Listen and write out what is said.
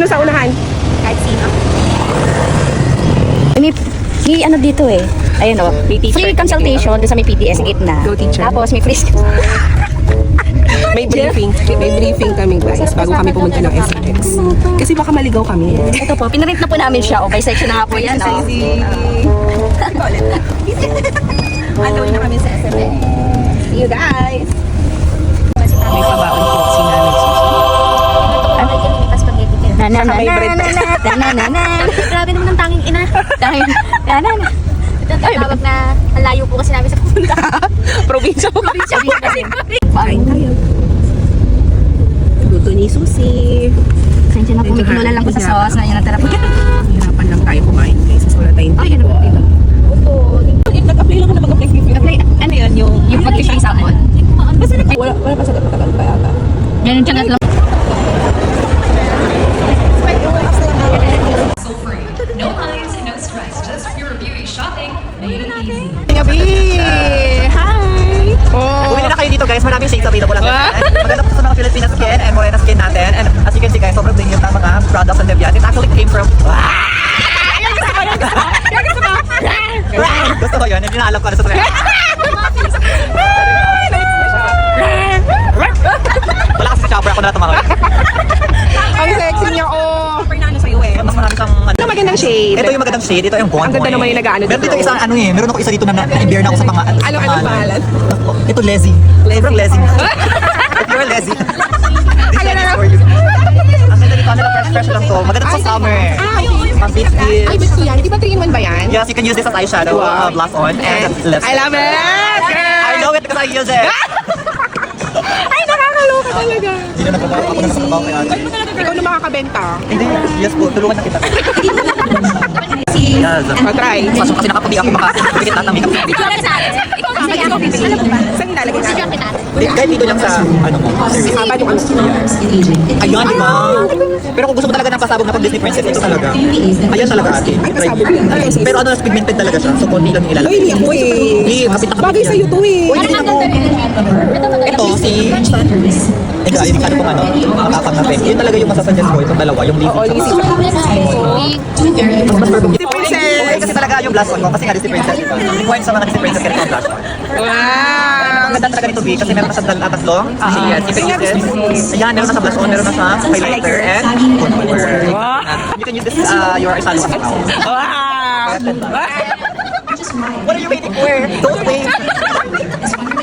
Sino sa unahan? Kahit sino. May ano dito eh. Ayun o. Free consultation doon sa may PDS gitna. Go, teacher. Tapos may free... May briefing. May briefing kami guys bago kami pumunta ng SX. Kasi baka maligaw kami. Ito po, pinarate na po namin siya. O, by section na nga po yan. O. Alawin na kami sa SX. See you guys! May pabaon po si Nanay Sushi. Na na na Saka may na bread. na na na na. Grabe naman ang tanging ina. Dahil, na na na. Ito ang tawag na ang layo po kasi namin sa pupunta. Probinsya po. Fine. Luto ni Susi. Sensya na po, may kinula lang po sa sauce na yun ang therapy. Hirapan lang tayo kumain guys. Kasi wala tayong Ay, ano ba dito? Nag-apply lang ka na mag-apply. Apply, ano yun? Yung mag-fishing salmon. Wala pa sa matagal pa yata. Yan yung tiyangat lang. So free. No lines, no stress. Just pure beauty shopping made it easy. Gabi! Hi! Oh! Bumili na kayo dito guys, maraming shades available lang. Maganda po sa mga Filipina skin and morena skin natin. And as you can see guys, sobrang premium ng mga products and Debian. It actually came from... Gusto ko yun, hindi na alam ko ano sa wala kasi sa chopper, ako na tumakot. Ang sexy niya, oh! Mas marami kang... Ito magandang shade. Ito yung magandang shade, ito yung bond. Ang ganda naman yung nag-ano Meron dito. dito isang ano eh, meron ako isa dito na na-bear na ako sa mga... Ano pangalan? Ito, Lezzy. Sobrang Lezzy. If you're Lezzy, this one is for you. Ang ganda dito, ano lang, fresh lang to. Maganda sa summer. Ang beach Ay, beach. bet ko yan. Di ba 3-in-1 ba yan? Yes, you can use this as eyeshadow, blush on, and lipstick. I love it! Girl! I know it because I use it. Ay, nakakaloka talaga. Hindi na nagtrabaho. Ako na nagtrabaho kay ate. Ikaw na makakabenta. Hindi, yes po. Tulungan na kita. Yes. Try. Kasi nakaputi ako makapagpigit lahat ng makeup. Saan nilalagay natin? Kahit dito lang sa, ano mo, service. Haba yung Ayan, di ba? Pero kung gusto mo talaga ng pasabog na pag Disney princess, ito talaga. Ayan talaga ate. pasabog. Pero ano, pigmented talaga siya. So, konti lang yung ilalagay. Uy, hindi ako eh. Hindi, kapit na kapit. Bagay sa'yo to eh. Uy, hindi ako. Ito, si... Ito, ayun, ano kung ano, makakangapin. Yun talaga yung masasuggest ko, itong dalawa, yung Oo, Lizzy. Lizzy. Mas perfect. Disney princess! Okay, kasi talaga yung blush on ko, kasi nga Disney princess ito. Yung point sa mga Disney princess ganito ang blush on. Wow! Ang ganda talaga nito, B, kasi meron na sa tatlo. Ayan, ayan, meron na sa blush on, meron na sa highlighter, and contour. You can use this, your eyeshadow as well. Wow! What are you waiting for? Don't wait!